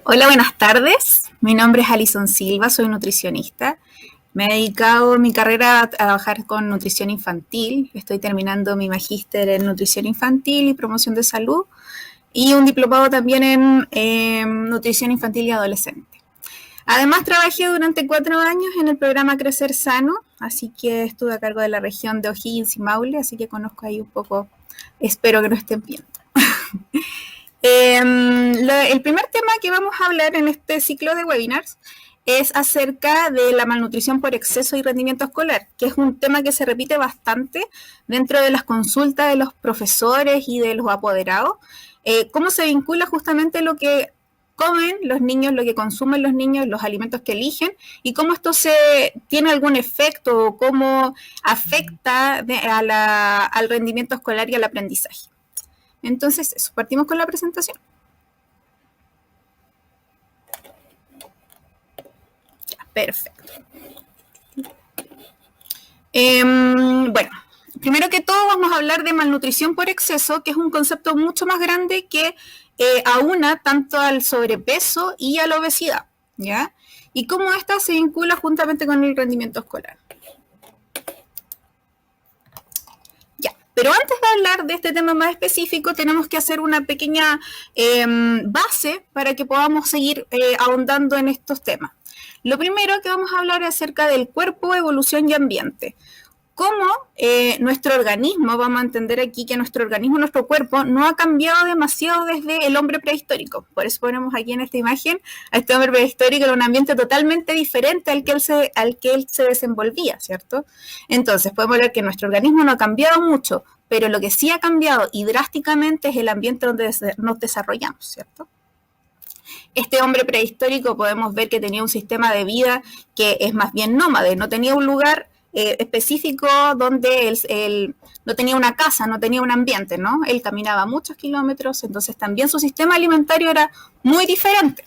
Hola, buenas tardes. Mi nombre es Alison Silva, soy nutricionista. Me he dedicado mi carrera a trabajar con nutrición infantil. Estoy terminando mi magíster en nutrición infantil y promoción de salud y un diplomado también en nutrición infantil y adolescente. Además, trabajé durante 4 años en el programa Crecer Sano, así que estuve a cargo de la región de O'Higgins y Maule, así que conozco ahí un poco, espero que no estén viendo. El primer tema que vamos a hablar en este ciclo de webinars es acerca de la malnutrición por exceso y rendimiento escolar, que es un tema que se repite bastante dentro de las consultas de los profesores y de los apoderados. Cómo se vincula justamente lo que comen los niños, lo que consumen los niños, los alimentos que eligen, y cómo esto tiene algún efecto o cómo afecta al rendimiento escolar y al aprendizaje. Entonces, eso, partimos con la presentación. Perfecto. Bueno, primero que todo vamos a hablar de malnutrición por exceso, que es un concepto mucho más grande que aúna tanto al sobrepeso y a la obesidad, ¿ya? Y cómo esta se vincula juntamente con el rendimiento escolar. Pero antes de hablar de este tema más específico, tenemos que hacer una pequeña base para que podamos seguir ahondando en estos temas. Lo primero que vamos a hablar es acerca del cuerpo, evolución y ambiente. Cómo nuestro organismo, vamos a entender aquí que nuestro organismo, nuestro cuerpo, no ha cambiado demasiado desde el hombre prehistórico. Por eso ponemos aquí en esta imagen a este hombre prehistórico en un ambiente totalmente diferente al que él se desenvolvía, ¿cierto? Entonces, podemos ver que nuestro organismo no ha cambiado mucho, pero lo que sí ha cambiado y drásticamente es el ambiente donde nos desarrollamos, ¿cierto? Este hombre prehistórico podemos ver que tenía un sistema de vida que es más bien nómade, no tenía un lugar específico donde él no tenía una casa, no tenía un ambiente, ¿no? Él caminaba muchos kilómetros, entonces también su sistema alimentario era muy diferente.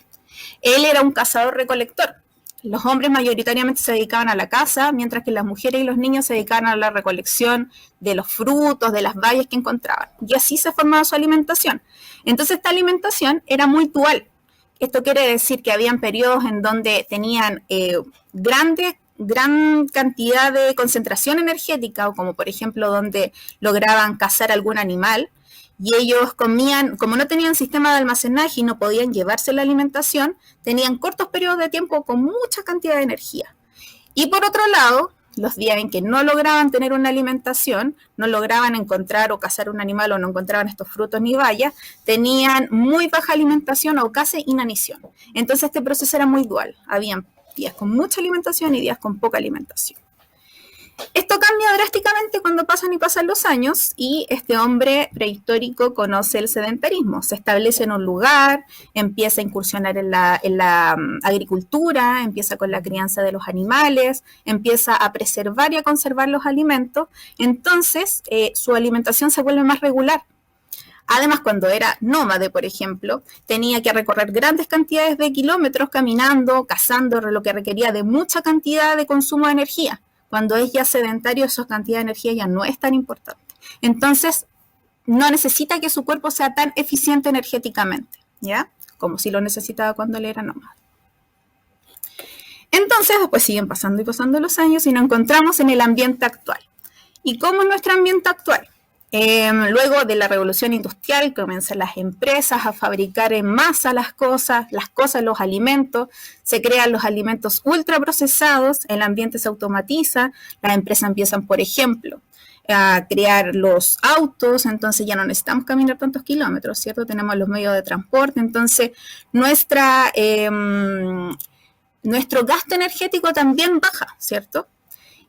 Él era un cazador-recolector. Los hombres mayoritariamente se dedicaban a la caza, mientras que las mujeres y los niños se dedicaban a la recolección de los frutos, de las bayas que encontraban. Y así se formaba su alimentación. Entonces esta alimentación era muy dual. Esto quiere decir que habían periodos en donde tenían gran cantidad de concentración energética, o como por ejemplo donde lograban cazar algún animal, y ellos comían, como no tenían sistema de almacenaje y no podían llevarse la alimentación, tenían cortos periodos de tiempo con mucha cantidad de energía. Y por otro lado, los días en que no lograban tener una alimentación, no lograban encontrar o cazar un animal o no encontraban estos frutos ni bayas, tenían muy baja alimentación o casi inanición. Entonces este proceso era muy dual. Habían días con mucha alimentación y días con poca alimentación. Esto cambia drásticamente cuando pasan los años y este hombre prehistórico conoce el sedentarismo, se establece en un lugar, empieza a incursionar en la agricultura, empieza con la crianza de los animales, empieza a preservar y a conservar los alimentos, entonces su alimentación se vuelve más regular. Además, cuando era nómade, por ejemplo, tenía que recorrer grandes cantidades de kilómetros caminando, cazando, lo que requería de mucha cantidad de consumo de energía. Cuando es ya sedentario, esa cantidad de energía ya no es tan importante. Entonces, no necesita que su cuerpo sea tan eficiente energéticamente, ¿ya? Como si lo necesitaba cuando él era nómade. Entonces, después siguen pasando y pasando los años y nos encontramos en el ambiente actual. ¿Y cómo es nuestro ambiente actual? Luego de la revolución industrial comienzan las empresas a fabricar en masa las cosas, los alimentos, se crean los alimentos ultraprocesados, el ambiente se automatiza, las empresas empiezan, por ejemplo, a crear los autos, entonces ya no necesitamos caminar tantos kilómetros, ¿cierto? Tenemos los medios de transporte, entonces nuestro gasto energético también baja, ¿cierto?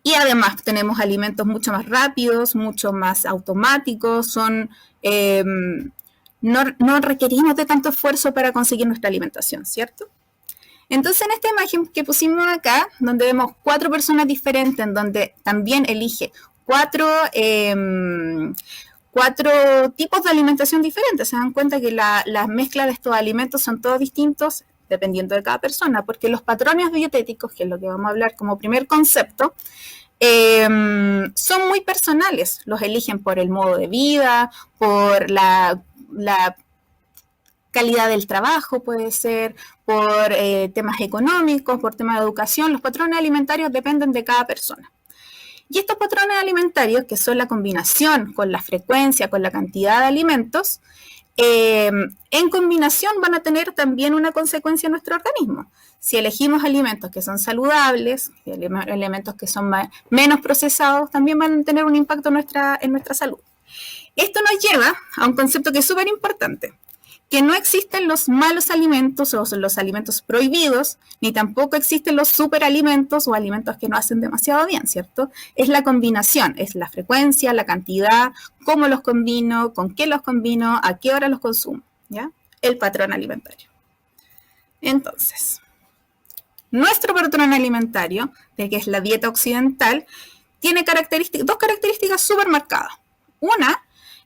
Y además tenemos alimentos mucho más rápidos, mucho más automáticos, no requerimos de tanto esfuerzo para conseguir nuestra alimentación, ¿cierto? Entonces en esta imagen que pusimos acá, donde vemos 4 personas diferentes, en donde también elige 4 tipos de alimentación diferentes, se dan cuenta que la mezcla de estos alimentos son todos distintos dependiendo de cada persona, porque los patrones dietéticos, que es lo que vamos a hablar como primer concepto, son muy personales, los eligen por el modo de vida, por la calidad del trabajo, puede ser por temas económicos, por temas de educación. Los patrones alimentarios dependen de cada persona. Y estos patrones alimentarios, que son la combinación con la frecuencia, con la cantidad de alimentos, en combinación van a tener también una consecuencia en nuestro organismo. Si elegimos alimentos que son saludables, alimentos que son menos procesados, también van a tener un impacto en nuestra salud. Esto nos lleva a un concepto que es súper importante, que no existen los malos alimentos o los alimentos prohibidos, ni tampoco existen los superalimentos o alimentos que no hacen demasiado bien, ¿cierto? Es la combinación, es la frecuencia, la cantidad, cómo los combino, con qué los combino, a qué hora los consumo, ¿ya? El patrón alimentario. Entonces, nuestro patrón alimentario, de que es la dieta occidental, tiene dos características súper marcadas. Una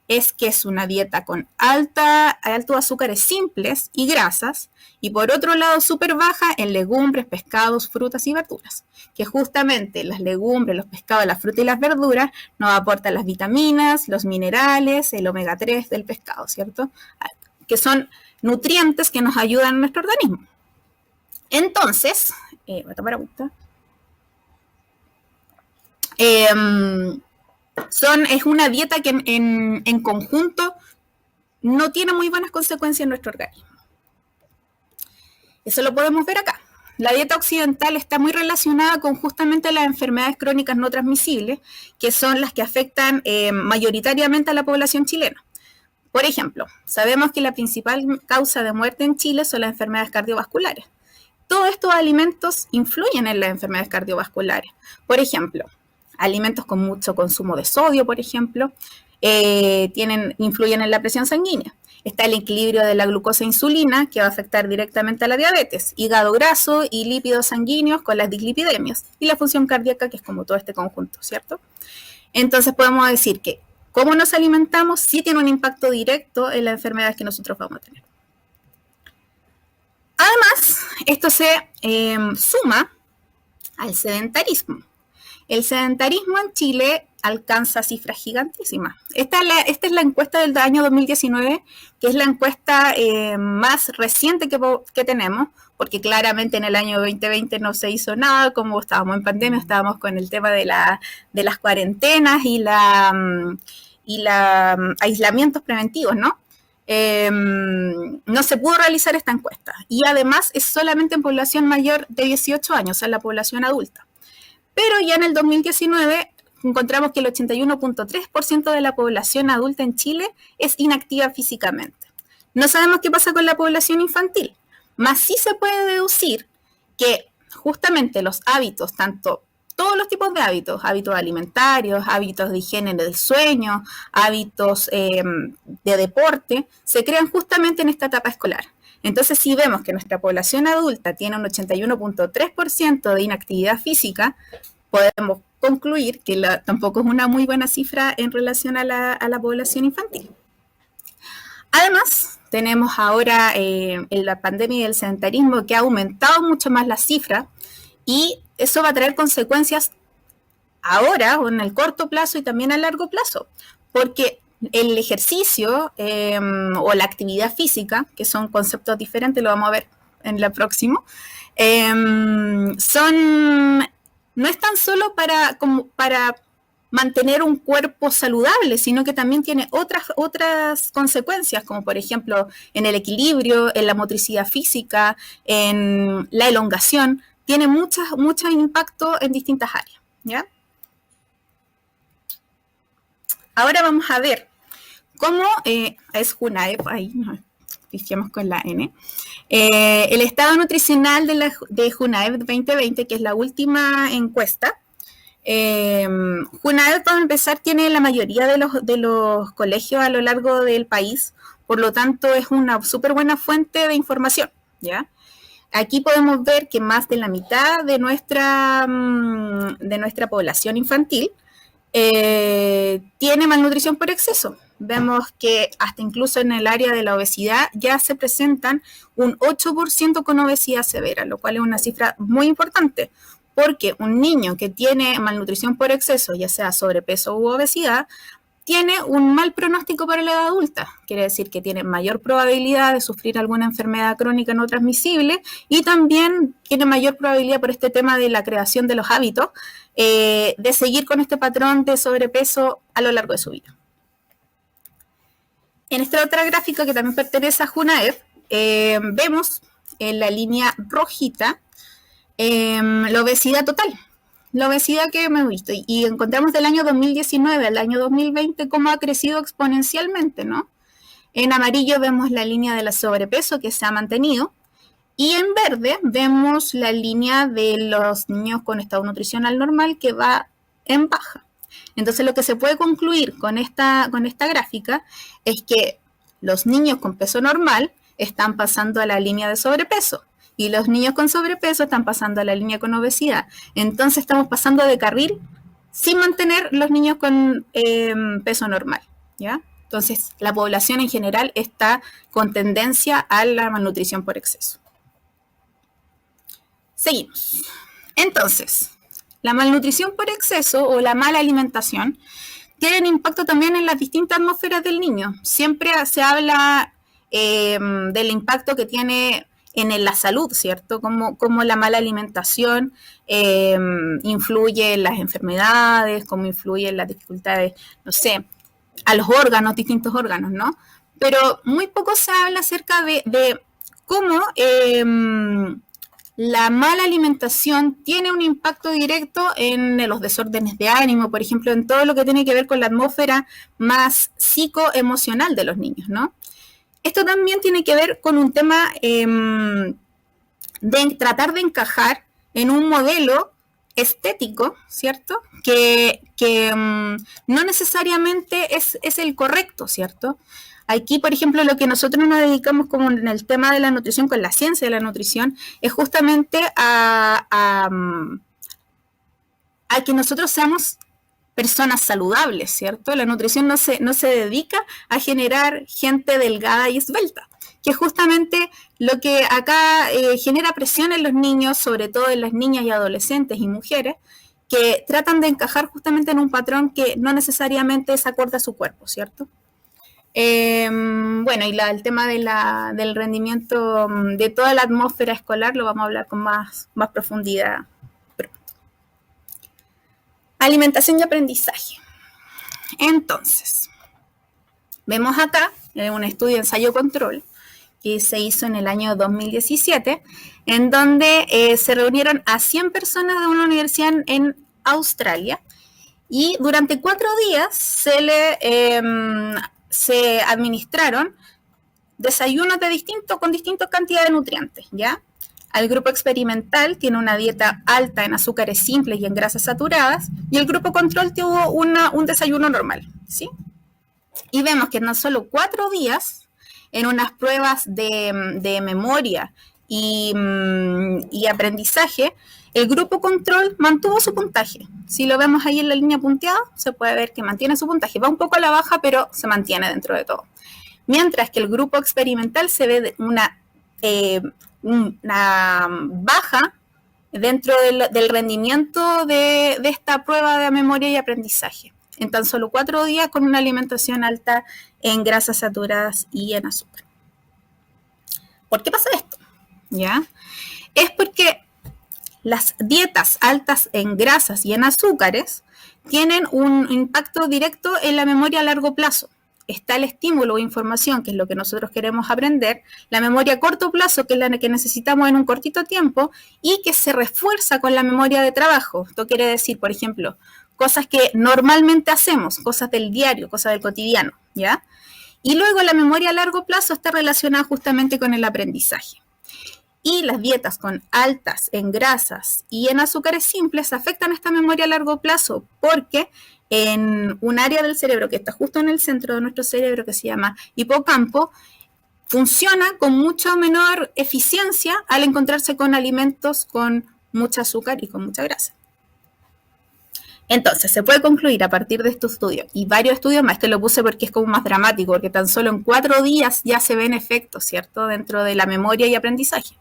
es que es una dieta con altos azúcares simples y grasas, y por otro lado súper baja en legumbres, pescados, frutas y verduras, que justamente las legumbres, los pescados, la fruta y las verduras nos aportan las vitaminas, los minerales, el omega 3 del pescado, ¿cierto? Que son nutrientes que nos ayudan en nuestro organismo. Entonces, voy a tomar agüita. Es una dieta que en conjunto no tiene muy buenas consecuencias en nuestro organismo. Eso lo podemos ver acá. La dieta occidental está muy relacionada con justamente las enfermedades crónicas no transmisibles, que son las que afectan mayoritariamente a la población chilena. Por ejemplo, sabemos que la principal causa de muerte en Chile son las enfermedades cardiovasculares. Todos estos alimentos influyen en las enfermedades cardiovasculares. Por ejemplo, alimentos con mucho consumo de sodio, por ejemplo, influyen en la presión sanguínea. Está el equilibrio de la glucosa e insulina, que va a afectar directamente a la diabetes, hígado graso y lípidos sanguíneos con las dislipidemias, y la función cardíaca, que es como todo este conjunto, ¿cierto? Entonces podemos decir que cómo nos alimentamos sí tiene un impacto directo en las enfermedades que nosotros vamos a tener. Además, esto se suma al sedentarismo. El sedentarismo en Chile alcanza cifras gigantísimas. Esta es la encuesta del año 2019, que es la encuesta más reciente que tenemos, porque claramente en el año 2020 no se hizo nada, como estábamos en pandemia, estábamos con el tema de las cuarentenas y aislamientos preventivos, ¿no? No se pudo realizar esta encuesta. Y además es solamente en población mayor de 18 años, o sea, en la población adulta. Pero ya en el 2019 encontramos que el 81.3% de la población adulta en Chile es inactiva físicamente. No sabemos qué pasa con la población infantil, mas sí se puede deducir que justamente los hábitos, todos los tipos de hábitos alimentarios, hábitos de higiene del sueño, hábitos de deporte, se crean justamente en esta etapa escolar. Entonces, si vemos que nuestra población adulta tiene un 81.3% de inactividad física, podemos concluir que tampoco es una muy buena cifra en relación a la población infantil. Además, tenemos ahora en la pandemia del sedentarismo que ha aumentado mucho más la cifra, y eso va a traer consecuencias ahora o en el corto plazo y también a largo plazo, porque el ejercicio o la actividad física, que son conceptos diferentes, lo vamos a ver en la próxima, no es tan solo para mantener un cuerpo saludable, sino que también tiene otras consecuencias, como por ejemplo en el equilibrio, en la motricidad física, en la elongación. Tiene mucho impacto en distintas áreas, ¿ya? Ahora vamos a ver cómo es JUNAEV, ahí nos iniciamos con la N. El estado nutricional de JUNAEV 2020, que es la última encuesta. JUNAEV, para empezar, tiene la mayoría de los colegios a lo largo del país, por lo tanto es una súper buena fuente de información, ¿ya? Aquí podemos ver que más de la mitad de nuestra población infantil tiene malnutrición por exceso. Vemos que hasta incluso en el área de la obesidad ya se presentan un 8% con obesidad severa, lo cual es una cifra muy importante, porque un niño que tiene malnutrición por exceso, ya sea sobrepeso u obesidad, tiene un mal pronóstico para la edad adulta. Quiere decir que tiene mayor probabilidad de sufrir alguna enfermedad crónica no transmisible y también tiene mayor probabilidad por este tema de la creación de los hábitos de seguir con este patrón de sobrepeso a lo largo de su vida. En esta otra gráfica que también pertenece a Junaed, vemos en la línea rojita la obesidad total. La obesidad que hemos visto y encontramos del año 2019 al año 2020 cómo ha crecido exponencialmente, ¿no? En amarillo vemos la línea de la sobrepeso que se ha mantenido y en verde vemos la línea de los niños con estado nutricional normal que va en baja. Entonces lo que se puede concluir con esta gráfica es que los niños con peso normal están pasando a la línea de sobrepeso y los niños con sobrepeso están pasando a la línea con obesidad. Entonces estamos pasando de carril sin mantener los niños con peso normal, ¿ya? Entonces la población en general está con tendencia a la malnutrición por exceso. Seguimos. Entonces, la malnutrición por exceso o la mala alimentación tienen impacto también en las distintas atmósferas del niño. Siempre se habla del impacto que tiene en la salud, ¿cierto? Cómo la mala alimentación influye en las enfermedades, cómo influye en las dificultades, no sé, a los órganos, distintos órganos, ¿no? Pero muy poco se habla acerca de cómo la mala alimentación tiene un impacto directo en los desórdenes de ánimo, por ejemplo, en todo lo que tiene que ver con la atmósfera más psicoemocional de los niños, ¿no? Esto también tiene que ver con un tema de tratar de encajar en un modelo estético, ¿cierto? Que no necesariamente es el correcto, ¿cierto? Aquí, por ejemplo, lo que nosotros nos dedicamos como en el tema de la nutrición, con la ciencia de la nutrición, es justamente a que nosotros seamos personas saludables, ¿cierto? La nutrición no se dedica a generar gente delgada y esbelta, que es justamente lo que acá genera presión en los niños, sobre todo en las niñas y adolescentes y mujeres, que tratan de encajar justamente en un patrón que no necesariamente es acorde a su cuerpo, ¿cierto? Bueno, y el tema del rendimiento de toda la atmósfera escolar lo vamos a hablar con más profundidad pronto. Alimentación y aprendizaje. Entonces, vemos acá un estudio de ensayo-control que se hizo en el año 2017, en donde se reunieron a 100 personas de una universidad en Australia y durante 4 días se administraron desayunos con distintas cantidades de nutrientes, ¿ya? El grupo experimental tiene una dieta alta en azúcares simples y en grasas saturadas, y el grupo control tuvo un desayuno normal, ¿sí? Y vemos que en no solo 4 días, en unas pruebas de memoria y aprendizaje, el grupo control mantuvo su puntaje. Si lo vemos ahí en la línea punteada, se puede ver que mantiene su puntaje. Va un poco a la baja, pero se mantiene dentro de todo. Mientras que el grupo experimental se ve una baja dentro del rendimiento de esta prueba de memoria y aprendizaje. En tan solo 4 días con una alimentación alta en grasas saturadas y en azúcar. ¿Por qué pasa esto? ¿Ya? Es porque las dietas altas en grasas y en azúcares tienen un impacto directo en la memoria a largo plazo. Está el estímulo o información, que es lo que nosotros queremos aprender, la memoria a corto plazo, que es la que necesitamos en un cortito tiempo, y que se refuerza con la memoria de trabajo. Esto quiere decir, por ejemplo, cosas que normalmente hacemos, cosas del diario, cosas del cotidiano, ¿ya? Y luego la memoria a largo plazo está relacionada justamente con el aprendizaje. Y las dietas con altas en grasas y en azúcares simples afectan esta memoria a largo plazo porque en un área del cerebro que está justo en el centro de nuestro cerebro que se llama hipocampo, funciona con mucha menor eficiencia al encontrarse con alimentos con mucho azúcar y con mucha grasa. Entonces, se puede concluir a partir de este estudio y varios estudios más, que lo puse porque es como más dramático, porque tan solo en 4 días ya se ven efectos, ¿cierto?, dentro de la memoria y aprendizaje.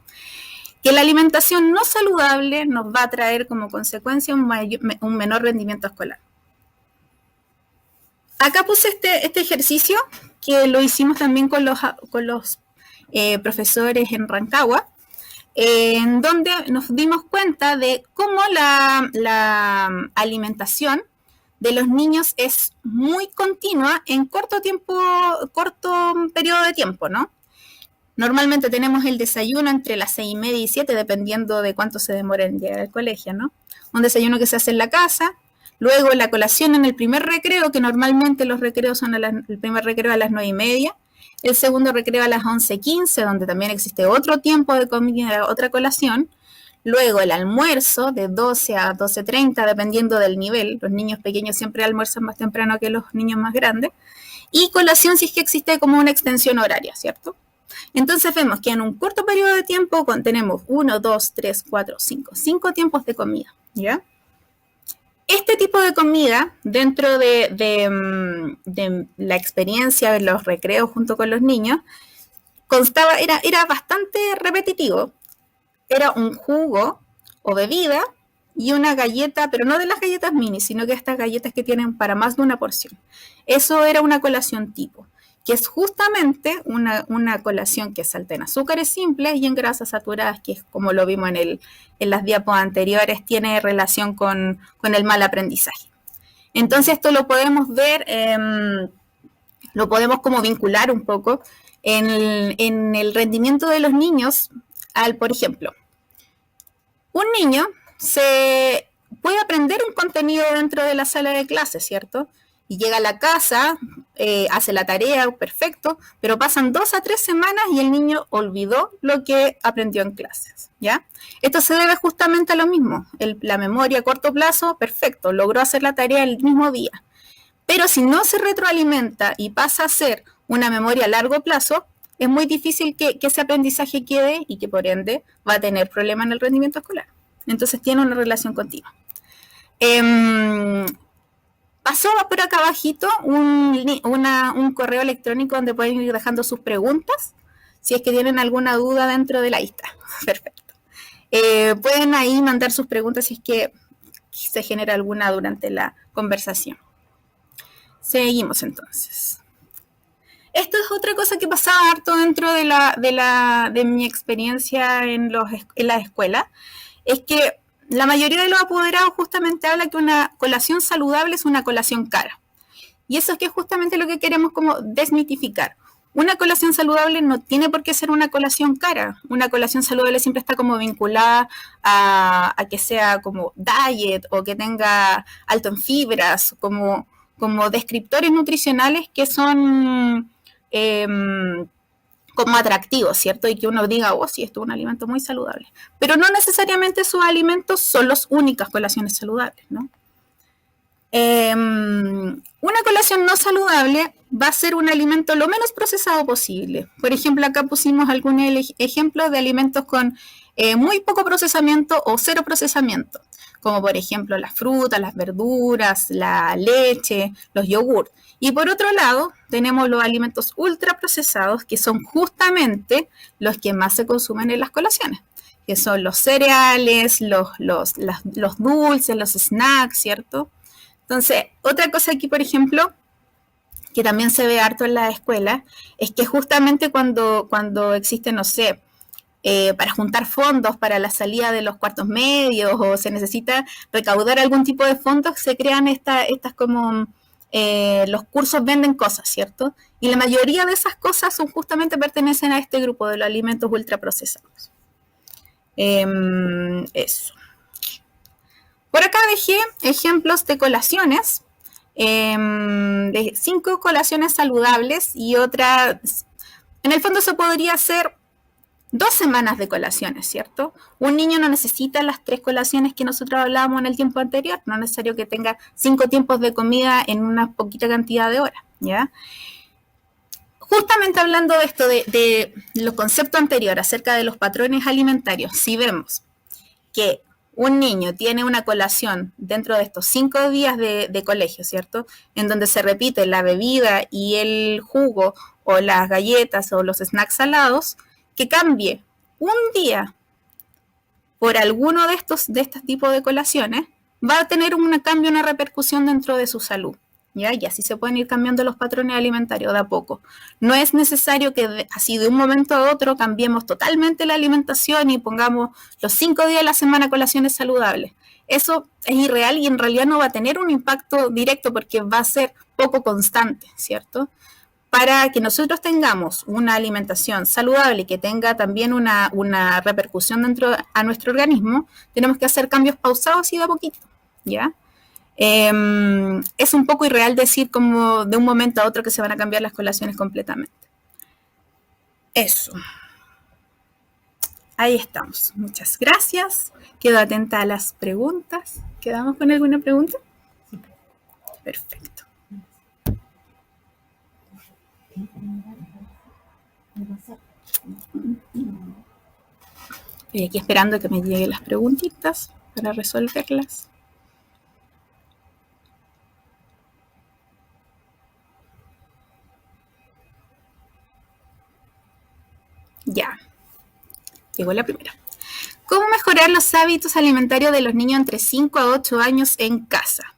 Que la alimentación no saludable nos va a traer como consecuencia un menor rendimiento escolar. Acá puse este ejercicio que lo hicimos también con los profesores en Rancagua, en donde nos dimos cuenta de cómo la alimentación de los niños es muy continua en corto periodo de tiempo, ¿no? Normalmente tenemos el desayuno entre las 6:30 y 7, dependiendo de cuánto se demore en llegar al colegio, ¿no? Un desayuno que se hace en la casa, luego la colación en el primer recreo, que normalmente los recreos son el primer recreo a las 9:30, el segundo recreo a las 11:15, donde también existe otro tiempo de comida, otra colación, luego el almuerzo de 12 a 12:30, dependiendo del nivel, los niños pequeños siempre almuerzan más temprano que los niños más grandes, y colación si es que existe como una extensión horaria, ¿cierto? Entonces vemos que en un corto periodo de tiempo tenemos 1, 2, 3, 4, 5 tiempos de comida, ¿ya? Este tipo de comida, dentro de la experiencia de los recreos junto con los niños, era bastante repetitivo. Era un jugo o bebida y una galleta, pero no de las galletas mini, sino que estas galletas que tienen para más de una porción. Eso era una colación tipo, que es justamente una colación que es alta en azúcares simples y en grasas saturadas, que es como lo vimos en las diapos anteriores, tiene relación con el mal aprendizaje. Entonces esto lo podemos ver, lo podemos como vincular un poco en el rendimiento de los niños por ejemplo, un niño se puede aprender un contenido dentro de la sala de clases, ¿cierto? Y llega a la casa, hace la tarea, perfecto, pero pasan 2 a 3 semanas y el niño olvidó lo que aprendió en clases, ¿ya? Esto se debe justamente a lo mismo. La memoria a corto plazo, perfecto, logró hacer la tarea el mismo día. Pero si no se retroalimenta y pasa a ser una memoria a largo plazo, es muy difícil que ese aprendizaje quede y que por ende va a tener problemas en el rendimiento escolar. Entonces tiene una relación continua. Pasó por acá abajito un correo electrónico donde pueden ir dejando sus preguntas, si es que tienen alguna duda dentro de la lista. Perfecto. Pueden ahí mandar sus preguntas si es que se genera alguna durante la conversación. Seguimos entonces. Esto es otra cosa que pasaba harto dentro de mi experiencia en la escuela, es que la mayoría de los apoderados justamente habla que una colación saludable es una colación cara. Y eso es que es justamente lo que queremos como desmitificar. Una colación saludable no tiene por qué ser una colación cara. Una colación saludable siempre está como vinculada a que sea como diet o que tenga alto en fibras, como descriptores nutricionales que son como atractivos, ¿cierto? Y que uno diga, oh, sí, esto es un alimento muy saludable. Pero no necesariamente esos alimentos son las únicas colaciones saludables, ¿no? Una colación no saludable va a ser un alimento lo menos procesado posible. Por ejemplo, acá pusimos algunos ejemplos de alimentos con muy poco procesamiento o cero procesamiento, como por ejemplo las frutas, las verduras, la leche, los yogurts. Y por otro lado, tenemos los alimentos ultraprocesados, que son justamente los que más se consumen en las colaciones, que son los cereales, los dulces, los snacks, ¿cierto? Entonces, otra cosa aquí, por ejemplo, que también se ve harto en la escuela, es que justamente cuando existe, no sé, para juntar fondos para la salida de los cuartos medios o se necesita recaudar algún tipo de fondos, se crean estas como los cursos venden cosas, ¿cierto? Y la mayoría de esas cosas justamente pertenecen a este grupo de los alimentos ultraprocesados. Eso. Por acá dejé ejemplos de colaciones, de 5 colaciones saludables y otras. En el fondo se podría hacer 2 semanas de colaciones, ¿cierto? Un niño no necesita las 3 colaciones que nosotros hablábamos en el tiempo anterior, no es necesario que tenga 5 tiempos de comida en una poquita cantidad de horas, ¿ya? Justamente hablando de esto, de los conceptos anteriores acerca de los patrones alimentarios, si vemos que un niño tiene una colación dentro de estos 5 días de colegio, ¿cierto? En donde se repite la bebida y el jugo o las galletas o los snacks salados, que cambie un día por alguno de estos tipos de colaciones, va a tener un cambio, una repercusión dentro de su salud. ¿ya? Y así se pueden ir cambiando los patrones alimentarios de a poco. No es necesario que así de un momento a otro cambiemos totalmente la alimentación y pongamos los 5 días de la semana colaciones saludables. Eso es irreal y en realidad no va a tener un impacto directo porque va a ser poco constante, ¿cierto? Para que nosotros tengamos una alimentación saludable y que tenga también una repercusión dentro a nuestro organismo, tenemos que hacer cambios pausados y de a poquito, ¿ya? Es un poco irreal decir como de un momento a otro que se van a cambiar las colaciones completamente. Eso. Ahí estamos. Muchas gracias. Quedo atenta a las preguntas. ¿Quedamos con alguna pregunta? Perfecto. Estoy aquí esperando que me lleguen las preguntitas para resolverlas. Ya. Llegó la primera. ¿Cómo mejorar los hábitos alimentarios de los niños entre 5 a 8 años en casa?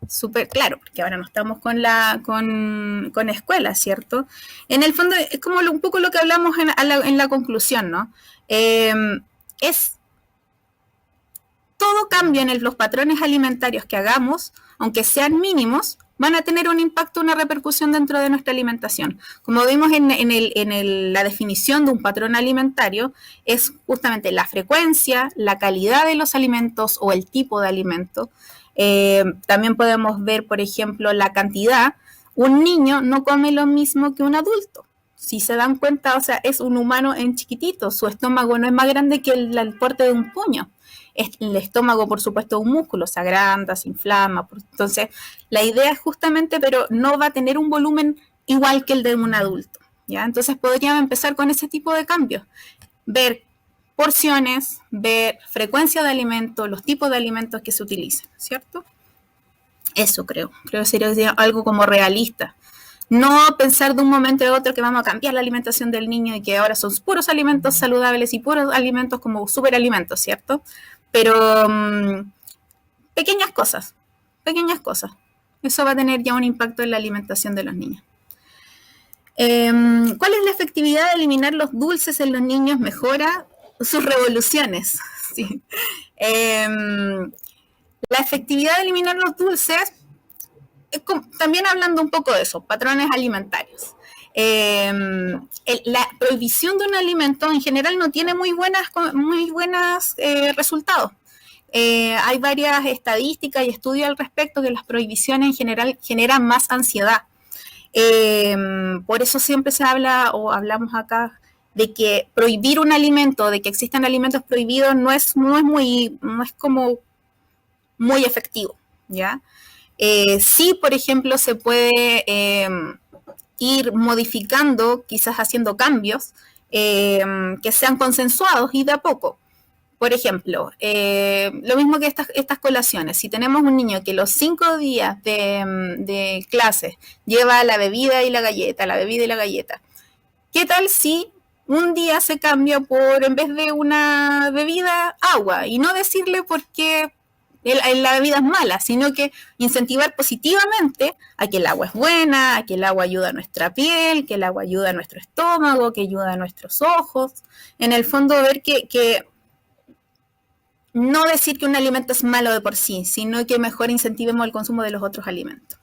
Súper claro, porque ahora no estamos con escuela, ¿cierto? En el fondo es como un poco lo que hablamos en la conclusión, ¿no? Es todo cambio en los patrones alimentarios que hagamos, aunque sean mínimos, van a tener un impacto, una repercusión dentro de nuestra alimentación. Como vimos la definición de un patrón alimentario, es justamente la frecuencia, la calidad de los alimentos o el tipo de alimento. También podemos ver, por ejemplo, la cantidad. Un niño no come lo mismo que un adulto. Si se dan cuenta, o sea, es un humano en chiquitito, su estómago no es más grande que el porte de un puño. El estómago, por supuesto, es un músculo, se agranda, se inflama. Entonces, la idea es justamente, pero no va a tener un volumen igual que el de un adulto, ¿ya? Entonces, podríamos empezar con ese tipo de cambios. Ver porciones, ver frecuencia de alimentos, los tipos de alimentos que se utilizan, ¿cierto? Eso creo que sería algo como realista. No pensar de un momento a otro que vamos a cambiar la alimentación del niño y que ahora son puros alimentos saludables y puros alimentos como superalimentos, ¿cierto? Pero pequeñas cosas, pequeñas cosas. Eso va a tener ya un impacto en la alimentación de los niños. ¿Cuál es la efectividad de eliminar los dulces en los niños? Mejora sus revoluciones. Sí. La efectividad de eliminar los dulces, también hablando un poco de eso, patrones alimentarios. La prohibición de un alimento en general no tiene muy buenos resultados. Hay varias estadísticas y estudios al respecto que las prohibiciones en general generan más ansiedad. Por eso siempre se habla o hablamos acá de que prohibir un alimento, de que existan alimentos prohibidos, no es como muy efectivo, ¿ya? Sí, por ejemplo, se puede ir modificando, quizás haciendo cambios que sean consensuados y de a poco. Por ejemplo, lo mismo que estas colaciones. Si tenemos un niño que los 5 días de clases lleva la bebida y la galleta, ¿qué tal si un día se cambia por, en vez de una bebida, agua? Y no decirle por qué la bebida es mala, sino que incentivar positivamente a que el agua es buena, a que el agua ayuda a nuestra piel, que el agua ayuda a nuestro estómago, que ayuda a nuestros ojos. En el fondo, ver que no decir que un alimento es malo de por sí, sino que mejor incentivemos el consumo de los otros alimentos.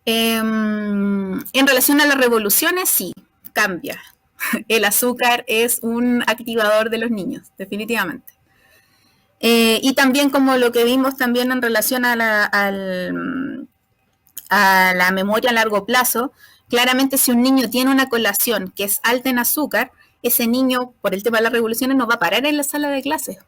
En relación a las revoluciones, sí, cambia. El azúcar es un activador de los niños, definitivamente. Y también como lo que vimos también en relación a la memoria a largo plazo, claramente si un niño tiene una colación que es alta en azúcar, ese niño, por el tema de las revoluciones, no va a parar en la sala de clases.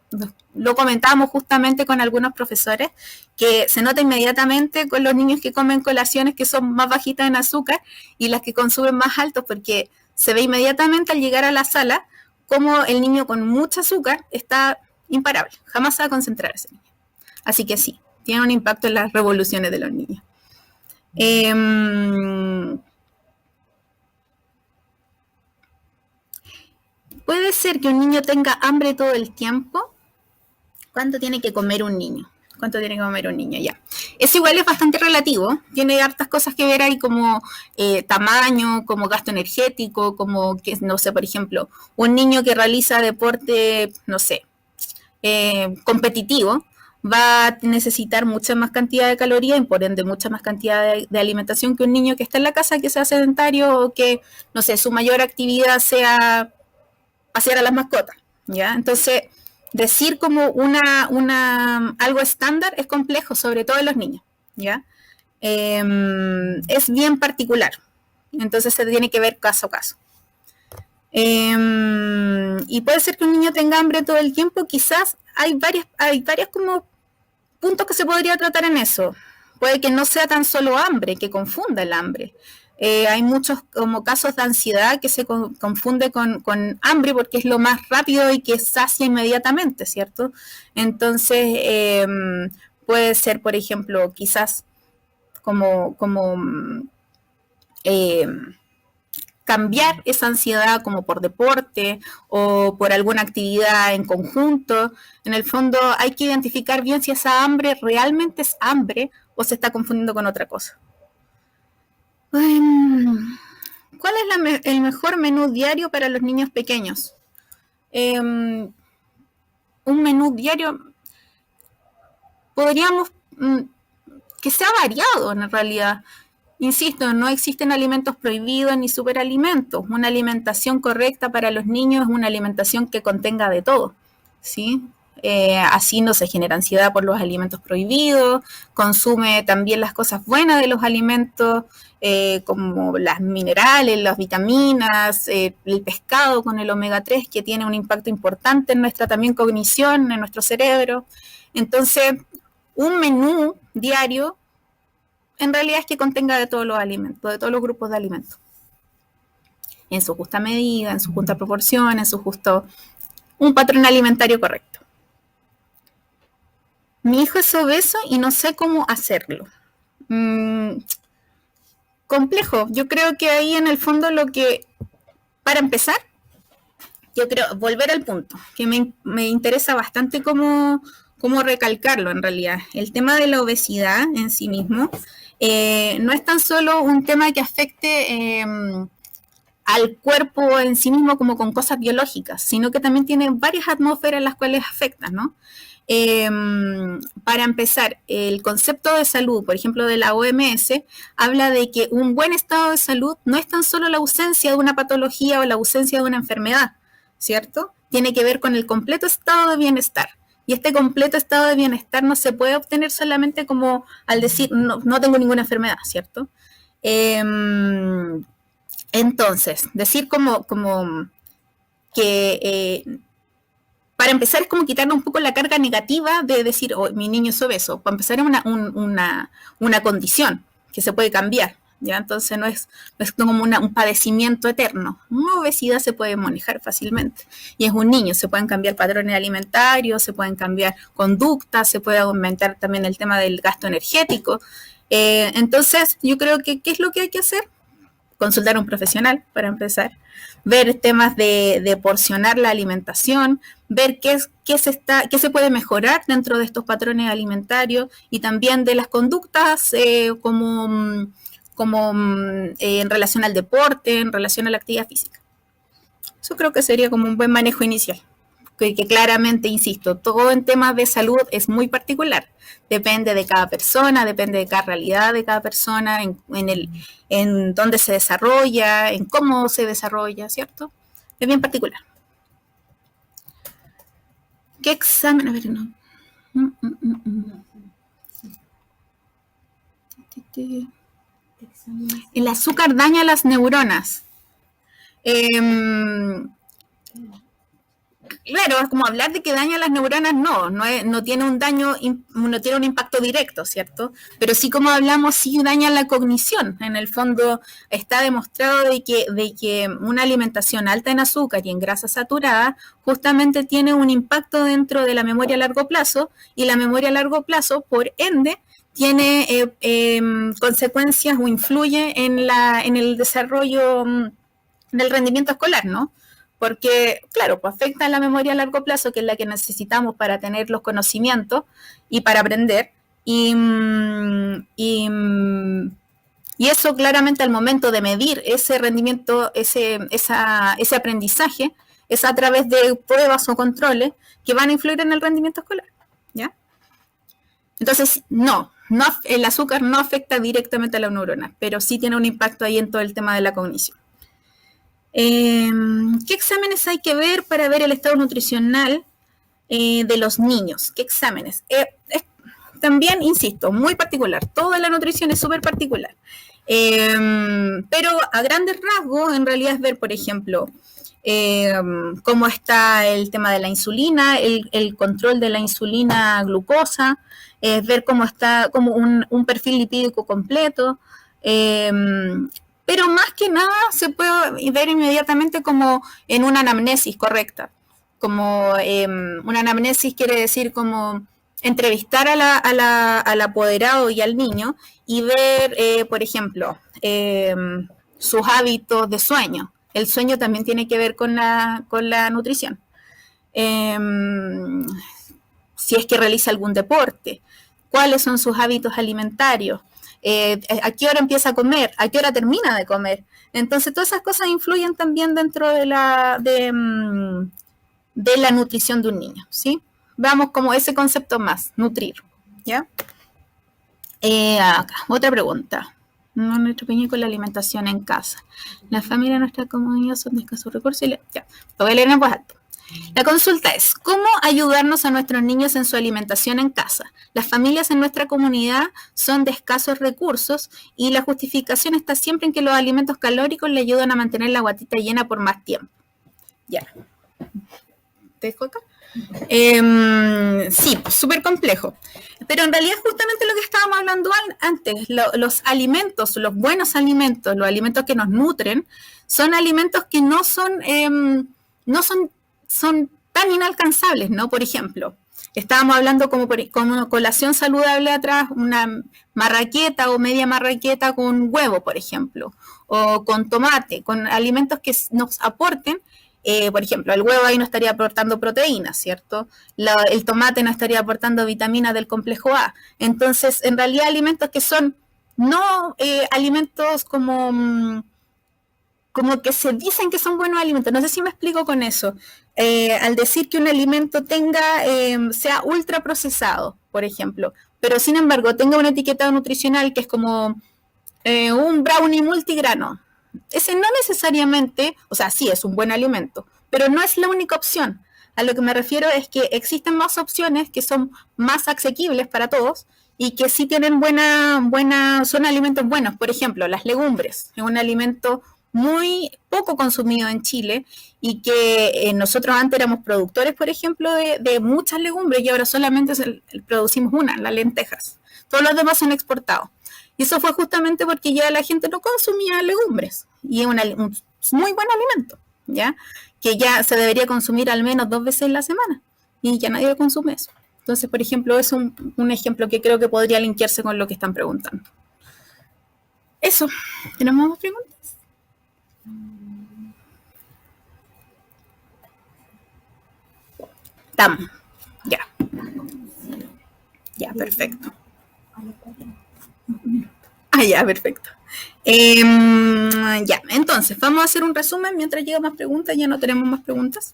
Lo comentábamos justamente con algunos profesores, que se nota inmediatamente con los niños que comen colaciones que son más bajitas en azúcar y las que consumen más altos, porque se ve inmediatamente al llegar a la sala como el niño con mucho azúcar está imparable, jamás se va a concentrar ese niño. Así que sí, tiene un impacto en las revoluciones de los niños. ¿Puede ser que un niño tenga hambre todo el tiempo? ¿Cuánto tiene que comer un niño? ¿Cuánto tiene que comer un niño? Ya. Eso igual es bastante relativo, tiene hartas cosas que ver ahí como tamaño, como gasto energético, como que, no sé, por ejemplo, un niño que realiza deporte, no sé, competitivo, va a necesitar mucha más cantidad de calorías y por ende mucha más cantidad de alimentación que un niño que está en la casa, que sea sedentario o que, no sé, su mayor actividad sea pasear a las mascotas, ¿ya? Entonces, decir como algo estándar es complejo, sobre todo en los niños, ¿ya? Es bien particular, entonces se tiene que ver caso a caso. Y puede ser que un niño tenga hambre todo el tiempo, quizás hay varias como puntos que se podría tratar en eso. Puede que no sea tan solo hambre, que confunda el hambre. Hay muchos como casos de ansiedad que se confunde con hambre porque es lo más rápido y que sacia inmediatamente, ¿cierto? Entonces, puede ser, por ejemplo, quizás como eh, cambiar esa ansiedad como por deporte o por alguna actividad en conjunto. En el fondo hay que identificar bien si esa hambre realmente es hambre o se está confundiendo con otra cosa. ¿Cuál es el mejor menú diario para los niños pequeños? Un menú diario podríamos que sea variado en realidad. Insisto, no existen alimentos prohibidos ni superalimentos. Una alimentación correcta para los niños es una alimentación que contenga de todo, ¿sí? Así no se genera ansiedad por los alimentos prohibidos, consume también las cosas buenas de los alimentos, como las minerales, las vitaminas, el pescado con el omega 3 que tiene un impacto importante en nuestra también cognición, en nuestro cerebro. Entonces, un menú diario en realidad es que contenga de todos los alimentos, de todos los grupos de alimentos, en su justa medida, en su justa proporción, en su justo, un patrón alimentario correcto. Mi hijo es obeso y no sé cómo hacerlo. Complejo. Yo creo que ahí en el fondo para empezar, yo creo, volver al punto, que me interesa bastante cómo recalcarlo en realidad. El tema de la obesidad en sí mismo no es tan solo un tema que afecte al cuerpo en sí mismo como con cosas biológicas, sino que también tiene varias atmósferas en las cuales afecta, ¿no? Eh, para empezar, el concepto de salud, por ejemplo, de la OMS, habla de que un buen estado de salud no es tan solo la ausencia de una patología o la ausencia de una enfermedad, ¿cierto? Tiene que ver con el completo estado de bienestar. Y este completo estado de bienestar no se puede obtener solamente como al decir, no tengo ninguna enfermedad, ¿cierto? Entonces, decir como que para empezar es como quitarle un poco la carga negativa de decir, oh, mi niño es obeso. Para empezar es una condición que se puede cambiar, ¿ya? Entonces no es como un padecimiento eterno. Una obesidad se puede manejar fácilmente. Y es un niño, se pueden cambiar patrones alimentarios, se pueden cambiar conductas, se puede aumentar también el tema del gasto energético. Entonces yo creo que, ¿qué es lo que hay que hacer? Consultar a un profesional para empezar, ver temas de porcionar la alimentación, ver qué se puede mejorar dentro de estos patrones alimentarios y también de las conductas como en relación al deporte, en relación a la actividad física. Eso creo que sería como un buen manejo inicial. Que claramente, insisto, todo en temas de salud es muy particular. Depende de cada persona, depende de cada realidad de cada persona, en dónde se desarrolla, en cómo se desarrolla, ¿cierto? Es bien particular. ¿Qué examen? A ver, no. El azúcar daña las neuronas. Claro, es como hablar de que daña las neuronas, no tiene un daño, no tiene un impacto directo, ¿cierto? Pero sí, como hablamos, sí daña la cognición. En el fondo está demostrado de que una alimentación alta en azúcar y en grasa saturada justamente tiene un impacto dentro de la memoria a largo plazo, y la memoria a largo plazo, por ende, tiene consecuencias o influye en el desarrollo del rendimiento escolar, ¿no? Porque, claro, pues afecta a la memoria a largo plazo, que es la que necesitamos para tener los conocimientos y para aprender, Y, y, y eso claramente al momento de medir ese rendimiento, ese aprendizaje, es a través de pruebas o controles que van a influir en el rendimiento escolar. ¿Ya? Entonces, el azúcar no afecta directamente a la neurona, pero sí tiene un impacto ahí en todo el tema de la cognición. ¿Qué exámenes hay que ver para ver el estado nutricional de los niños? ¿Qué exámenes? También, insisto, muy particular. Toda la nutrición es súper particular. Pero a grandes rasgos, en realidad es ver, por ejemplo, cómo está el tema de la insulina, el control de la insulina glucosa, ver cómo está como un perfil lipídico completo. Pero más que nada se puede ver inmediatamente como en una anamnesis correcta. Como una anamnesis quiere decir como entrevistar al apoderado y al niño y ver, por ejemplo, sus hábitos de sueño. El sueño también tiene que ver con la nutrición. Si es que realiza algún deporte, cuáles son sus hábitos alimentarios, a qué hora empieza a comer, a qué hora termina de comer. Entonces, todas esas cosas influyen también dentro de la nutrición de un niño, ¿sí? Vamos como ese concepto más, nutrir, ¿ya? Acá, otra pregunta. Nuestro pequeño con la alimentación en casa. La familia de nuestra comunidad son de escasos recursos. Ya, lo voy a leer en voz alta. La consulta es, ¿cómo ayudarnos a nuestros niños en su alimentación en casa? Las familias en nuestra comunidad son de escasos recursos y la justificación está siempre en que los alimentos calóricos le ayudan a mantener la guatita llena por más tiempo. Ya. ¿Te dejo acá? Sí, súper complejo. Pero en realidad justamente lo que estábamos hablando antes, los alimentos, los buenos alimentos, los alimentos que nos nutren, son alimentos que no son tan inalcanzables, ¿no? Por ejemplo, estábamos hablando como una colación saludable atrás, una marraqueta o media marraqueta con huevo, por ejemplo, o con tomate, con alimentos que nos aporten. Por ejemplo, el huevo ahí no estaría aportando proteínas, ¿cierto? El tomate no estaría aportando vitaminas del complejo A. Entonces, en realidad, alimentos que son no alimentos como que se dicen que son buenos alimentos. No sé si me explico con eso. Al decir que un alimento sea ultra procesado, por ejemplo, pero sin embargo tenga una etiqueta nutricional que es como un brownie multigrano. Ese no necesariamente, o sea, sí es un buen alimento, pero no es la única opción. A lo que me refiero es que existen más opciones que son más asequibles para todos y que sí tienen son alimentos buenos. Por ejemplo, las legumbres, es un alimento muy poco consumido en Chile y que nosotros antes éramos productores, por ejemplo, de muchas legumbres y ahora solamente producimos una, las lentejas. Todos los demás son exportados. Y eso fue justamente porque ya la gente no consumía legumbres. Y es un muy buen alimento, ¿ya? Que ya se debería consumir al menos 2 veces en la semana. Y ya nadie consume eso. Entonces, por ejemplo, es un ejemplo que creo que podría linkearse con lo que están preguntando. Eso. ¿Tenemos más preguntas? Estamos. Ya. Ya, perfecto. Ya, perfecto. Ya, entonces, vamos a hacer un resumen mientras llegan más preguntas, ya no tenemos más preguntas.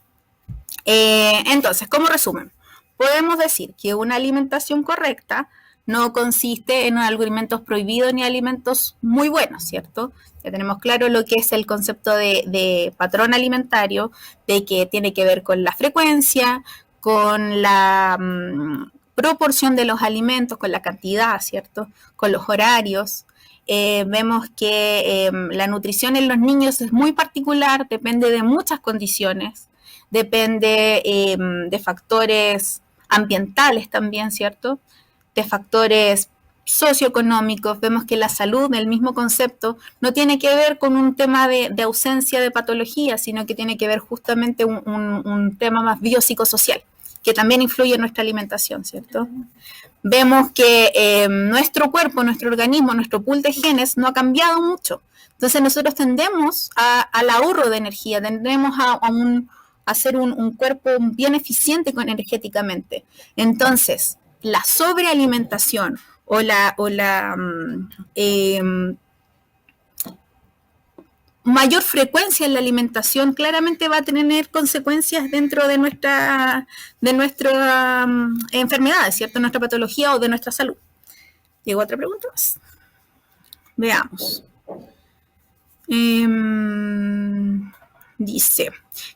Entonces, como resumen, podemos decir que una alimentación correcta no consiste en alimentos prohibidos ni alimentos muy buenos, ¿cierto? Ya tenemos claro lo que es el concepto de patrón alimentario, de que tiene que ver con la frecuencia, con la proporción de los alimentos, con la cantidad, ¿cierto? Con los horarios. Vemos que la nutrición en los niños es muy particular, depende de muchas condiciones, depende de factores ambientales también, ¿cierto? De factores socioeconómicos. Vemos que la salud, el mismo concepto, no tiene que ver con un tema de ausencia de patología, sino que tiene que ver justamente un tema más biopsicosocial, que también influye en nuestra alimentación, ¿cierto? Vemos que nuestro cuerpo, nuestro organismo, nuestro pool de genes no ha cambiado mucho. Entonces nosotros tendemos al ahorro de energía, tendemos a ser un cuerpo bien eficiente energéticamente. Entonces, la sobrealimentación o la mayor frecuencia en la alimentación claramente va a tener consecuencias dentro de nuestra enfermedades, ¿cierto? Nuestra patología o de nuestra salud. ¿Llegó otra pregunta más? Veamos. Dice,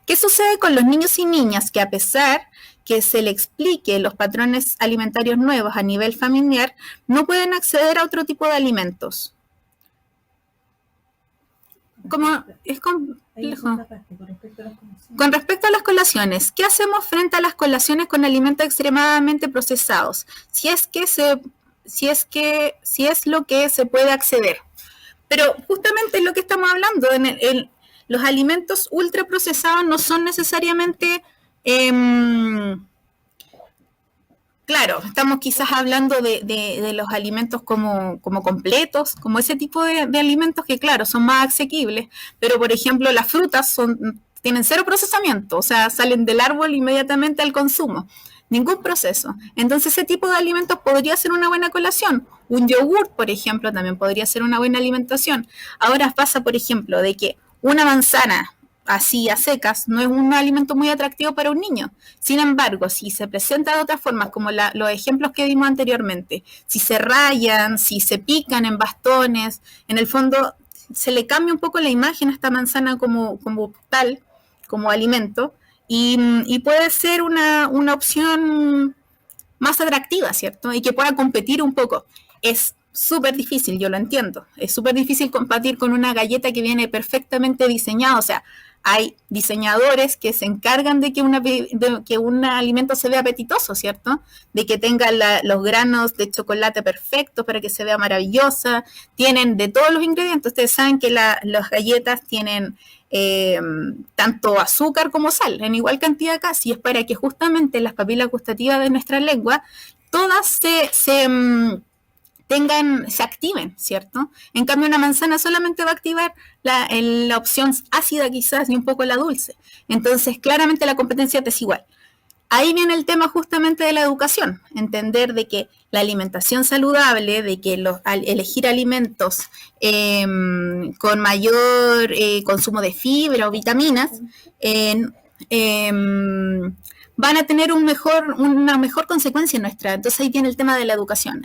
¿qué sucede con los niños y niñas que a pesar que se le explique los patrones alimentarios nuevos a nivel familiar, no pueden acceder a otro tipo de alimentos? Es complejo. Con respecto a las colaciones, ¿qué hacemos frente a las colaciones con alimentos extremadamente procesados? Si es lo que se puede acceder. Pero justamente es lo que estamos hablando, los alimentos ultraprocesados no son necesariamente, claro, estamos quizás hablando de los alimentos como completos, como ese tipo de alimentos que, claro, son más asequibles, pero por ejemplo las frutas tienen cero procesamiento, o sea, salen del árbol inmediatamente al consumo. Ningún proceso. Entonces ese tipo de alimentos podría ser una buena colación. Un yogur, por ejemplo, también podría ser una buena alimentación. Ahora pasa, por ejemplo, de que una manzana así a secas no es un alimento muy atractivo para un niño. Sin embargo, si se presenta de otras formas, como los ejemplos que vimos anteriormente, si se rayan, si se pican en bastones, en el fondo se le cambia un poco la imagen a esta manzana como tal, como alimento, y puede ser una opción más atractiva, ¿cierto? Y que pueda competir un poco. Es súper difícil, yo lo entiendo. Es súper difícil competir con una galleta que viene perfectamente diseñada. O sea, hay diseñadores que se encargan de que un alimento se vea apetitoso, ¿cierto? De que tenga los granos de chocolate perfectos para que se vea maravillosa. Tienen de todos los ingredientes. Ustedes saben que las galletas tienen tanto azúcar como sal, en igual cantidad casi, es para que justamente las papilas gustativas de nuestra lengua todas se activen, ¿cierto? En cambio, una manzana solamente va a activar la opción ácida quizás y un poco la dulce. Entonces, claramente la competencia es desigual. Ahí viene el tema justamente de la educación, entender de que la alimentación saludable, de que elegir alimentos con mayor consumo de fibra o vitaminas van a tener una mejor consecuencia nuestra. Entonces ahí viene el tema de la educación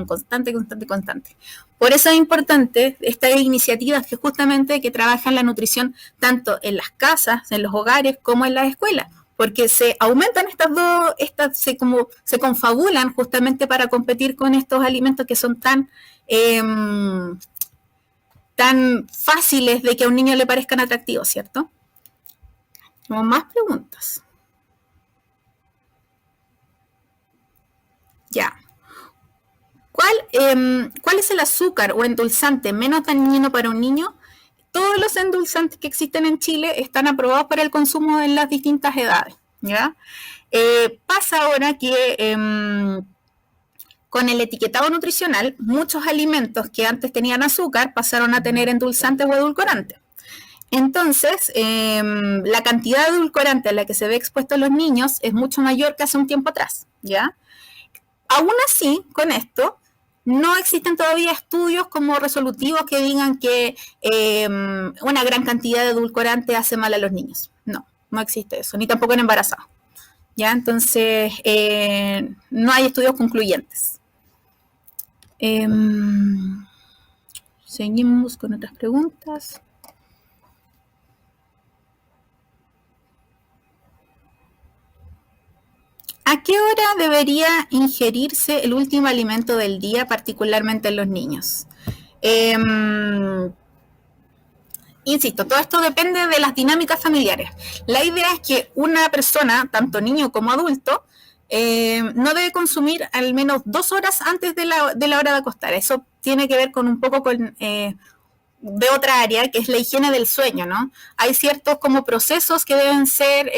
constante. Por eso es importante estas iniciativas que justamente que trabajan la nutrición tanto en las casas, en los hogares, como en las escuelas, porque se aumentan se confabulan justamente para competir con estos alimentos que son tan fáciles de que a un niño le parezcan atractivos, ¿cierto? Tenemos más preguntas. Ya. ¿Cuál es el azúcar o endulzante menos dañino para un niño? Todos los endulzantes que existen en Chile están aprobados para el consumo en las distintas edades, ¿ya? Pasa ahora que con el etiquetado nutricional, muchos alimentos que antes tenían azúcar pasaron a tener endulzantes o edulcorantes. Entonces, la cantidad de edulcorante a la que se ve expuesto a los niños es mucho mayor que hace un tiempo atrás, ¿ya? Aún así, con esto, no existen todavía estudios como resolutivos que digan que una gran cantidad de edulcorante hace mal a los niños. No existe eso, ni tampoco en embarazados. ¿Ya? Entonces, no hay estudios concluyentes. Seguimos con otras preguntas. ¿A qué hora debería ingerirse el último alimento del día, particularmente en los niños? Insisto, todo esto depende de las dinámicas familiares. La idea es que una persona, tanto niño como adulto, no debe consumir al menos 2 horas antes de la hora de acostar. Eso tiene que ver con un poco de otra área, que es la higiene del sueño, ¿no? Hay ciertos como procesos que deben ser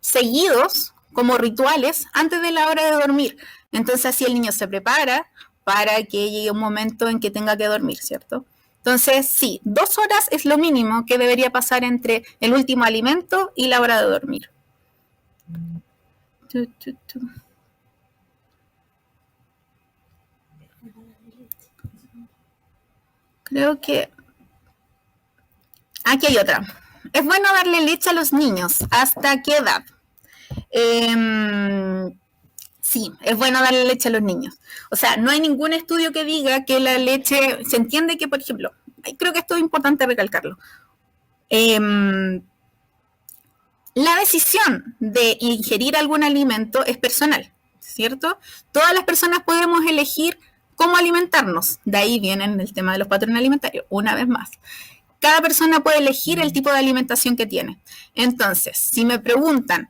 seguidos como rituales antes de la hora de dormir. Entonces así el niño se prepara para que llegue un momento en que tenga que dormir, ¿cierto? Entonces sí, 2 horas es lo mínimo que debería pasar entre el último alimento y la hora de dormir. Creo que aquí hay otra. ¿Es bueno darle leche a los niños? ¿Hasta qué edad? Sí, es bueno darle leche a los niños. O sea, no hay ningún estudio que diga que la leche, se entiende que, por ejemplo, creo que esto es importante recalcarlo. La decisión de ingerir algún alimento es personal, ¿cierto? Todas las personas podemos elegir cómo alimentarnos. De ahí viene el tema de los patrones alimentarios, una vez más. Cada persona puede elegir el tipo de alimentación que tiene. Entonces, si me preguntan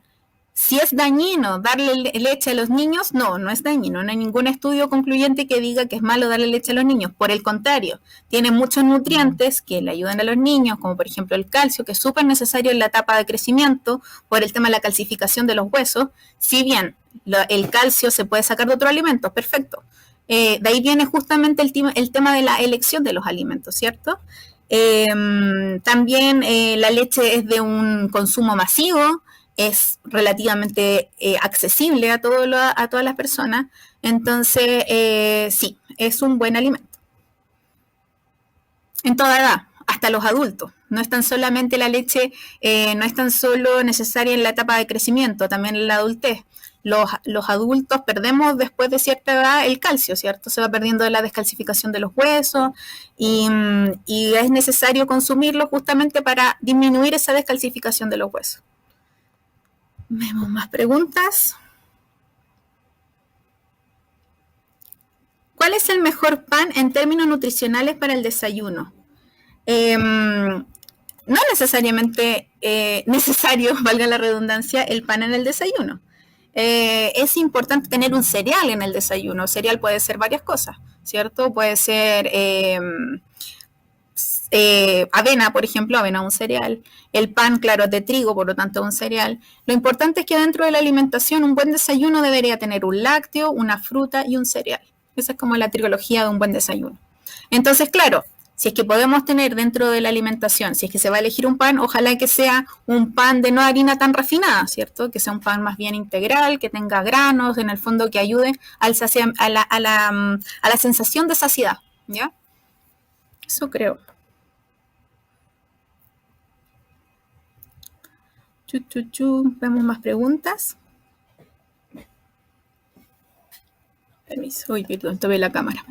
si es dañino darle leche a los niños, no, no es dañino. No hay ningún estudio concluyente que diga que es malo darle leche a los niños. Por el contrario, tiene muchos nutrientes que le ayudan a los niños, como por ejemplo el calcio, que es súper necesario en la etapa de crecimiento por el tema de la calcificación de los huesos. Si bien el calcio se puede sacar de otros alimentos, perfecto. De ahí viene justamente el tema de la elección de los alimentos, ¿cierto? También la leche es de un consumo masivo, es relativamente accesible a todas las personas, entonces sí, es un buen alimento. En toda edad, hasta los adultos. No es tan solamente la leche, no es tan solo necesaria en la etapa de crecimiento, también en la adultez. Los adultos perdemos después de cierta edad el calcio, ¿cierto? Se va perdiendo la descalcificación de los huesos y es necesario consumirlo justamente para disminuir esa descalcificación de los huesos. Vemos más preguntas. ¿Cuál es el mejor pan en términos nutricionales para el desayuno? No necesariamente necesario, valga la redundancia, el pan en el desayuno. Es importante tener un cereal en el desayuno. El cereal puede ser varias cosas, ¿cierto? Puede ser avena, por ejemplo, avena un cereal. El pan, claro, es de trigo, por lo tanto, un cereal. Lo importante es que dentro de la alimentación, un buen desayuno debería tener un lácteo, una fruta y un cereal. Esa es como la trilogía de un buen desayuno. Entonces, claro, si es que podemos tener dentro de la alimentación, si es que se va a elegir un pan, ojalá que sea un pan de no harina tan refinada, ¿cierto? Que sea un pan más bien integral, que tenga granos, en el fondo que ayude a la sensación de saciedad, ¿ya? Eso creo. Vemos más preguntas. Permiso. Uy, perdón, tomé la cámara.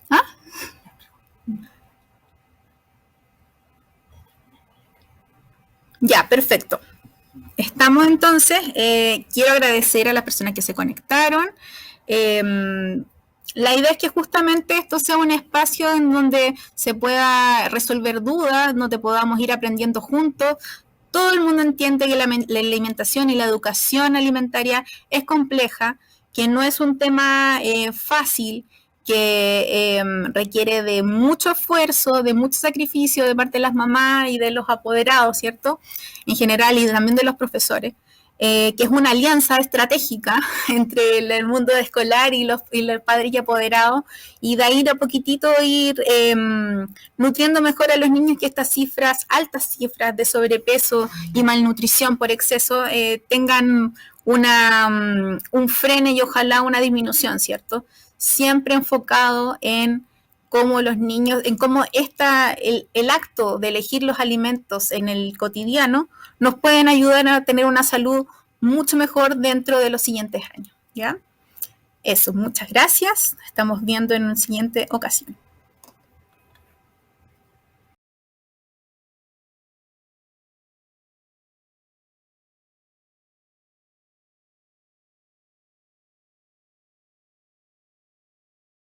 ¿Ah? Ya, perfecto. Estamos entonces. Quiero agradecer a las personas que se conectaron. La idea es que justamente esto sea un espacio en donde se pueda resolver dudas, donde podamos ir aprendiendo juntos. Todo el mundo entiende que la alimentación y la educación alimentaria es compleja, que no es un tema fácil, que requiere de mucho esfuerzo, de mucho sacrificio de parte de las mamás y de los apoderados, ¿cierto? En general y también de los profesores. Que es una alianza estratégica entre el mundo escolar y los padres y apoderados, y de ahí de a poquitito ir nutriendo mejor a los niños, que estas cifras, altas cifras de sobrepeso y malnutrición por exceso, tengan un freno y ojalá una disminución, ¿cierto? Siempre enfocado en cómo los niños, en cómo el acto de elegir los alimentos en el cotidiano nos pueden ayudar a tener una salud mucho mejor dentro de los siguientes años, ¿ya? Eso, muchas gracias. Estamos viendo en una siguiente ocasión.